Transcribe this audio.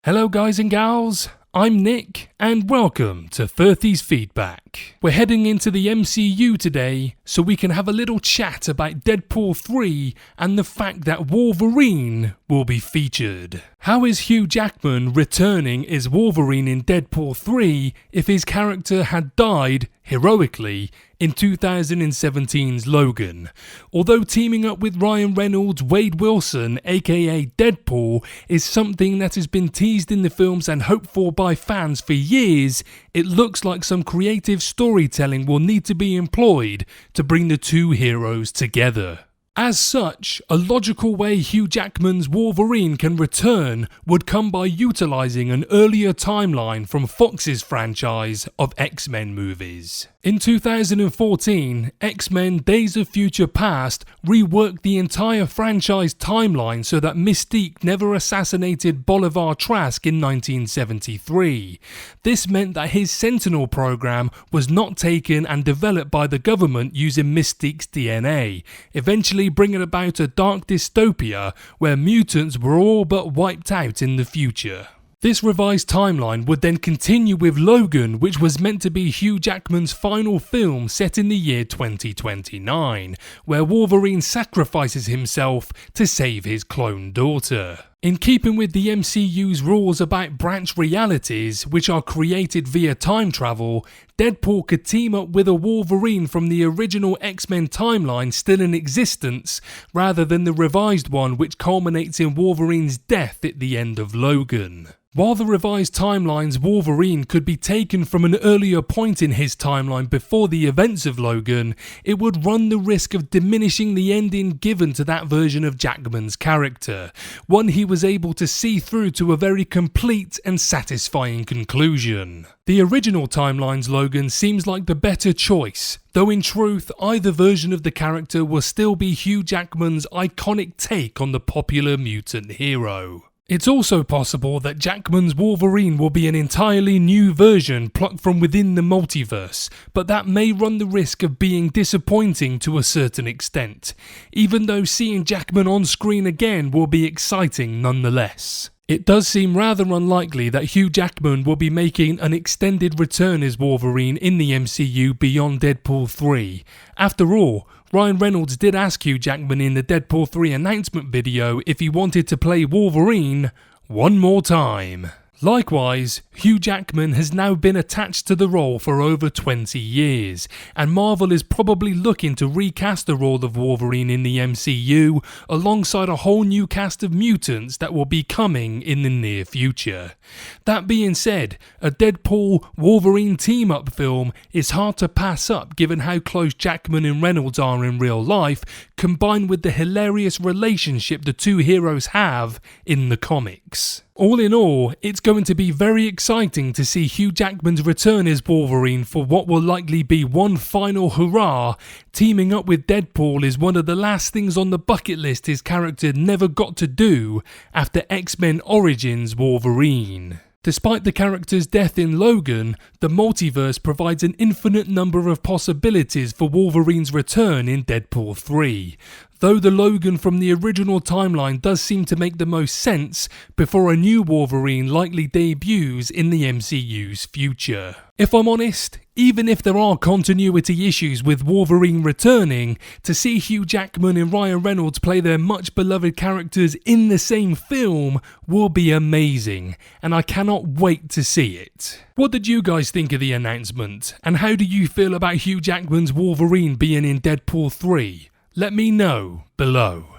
Hello guys and gals, I'm Nick and welcome to 30's Feedback. We're heading into the MCU today so we can have a little chat about Deadpool 3 and the fact that Wolverine will be featured. How is Hugh Jackman returning as Wolverine in Deadpool 3 if his character had died heroically in 2017's Logan? Although teaming up with Ryan Reynolds' Wade Wilson, aka Deadpool, is something that has been teased in the films and hoped for by fans for years, it looks like some creative storytelling will need to be employed to bring the two heroes together. As such, a logical way Hugh Jackman's Wolverine can return would come by utilising an earlier timeline from Fox's franchise of X-Men movies. In 2014, X-Men Days of Future Past reworked the entire franchise timeline so that Mystique never assassinated Bolivar Trask in 1973. This meant that his Sentinel program was not taken and developed by the government using Mystique's DNA, eventually bringing about a dark dystopia where mutants were all but wiped out in the future. This revised timeline would then continue with Logan, which was meant to be Hugh Jackman's final film set in the year 2029, where Wolverine sacrifices himself to save his clone daughter. In keeping with the MCU's rules about branch realities, which are created via time travel, Deadpool could team up with a Wolverine from the original X-Men timeline still in existence, rather than the revised one which culminates in Wolverine's death at the end of Logan. While the revised timeline's Wolverine could be taken from an earlier point in his timeline before the events of Logan, it would run the risk of diminishing the ending given to that version of Jackman's character, one he was able to see through to a very complete and satisfying conclusion. The original timeline's Logan seems like the better choice, though in truth either version of the character will still be Hugh Jackman's iconic take on the popular mutant hero. It's also possible that Jackman's Wolverine will be an entirely new version plucked from within the multiverse, but that may run the risk of being disappointing to a certain extent, even though seeing Jackman on screen again will be exciting nonetheless. It does seem rather unlikely that Hugh Jackman will be making an extended return as Wolverine in the MCU beyond Deadpool 3. After all, Ryan Reynolds did ask Hugh Jackman in the Deadpool 3 announcement video if he wanted to play Wolverine one more time. Likewise, Hugh Jackman has now been attached to the role for over 20 years, and Marvel is probably looking to recast the role of Wolverine in the MCU alongside a whole new cast of mutants that will be coming in the near future. That being said, a Deadpool-Wolverine team-up film is hard to pass up given how close Jackman and Reynolds are in real life, combined with the hilarious relationship the two heroes have in the comics. All in all, it's going to be very exciting to see Hugh Jackman's return as Wolverine for what will likely be one final hurrah. Teaming up with Deadpool is one of the last things on the bucket list his character never got to do after X-Men Origins Wolverine. Despite the character's death in Logan, the multiverse provides an infinite number of possibilities for Wolverine's return in Deadpool 3. Though the Logan from the original timeline does seem to make the most sense before a new Wolverine likely debuts in the MCU's future. If I'm honest, even if there are continuity issues with Wolverine returning, to see Hugh Jackman and Ryan Reynolds play their much beloved characters in the same film will be amazing, and I cannot wait to see it. What did you guys think of the announcement, and how do you feel about Hugh Jackman's Wolverine being in Deadpool 3? Let me know below.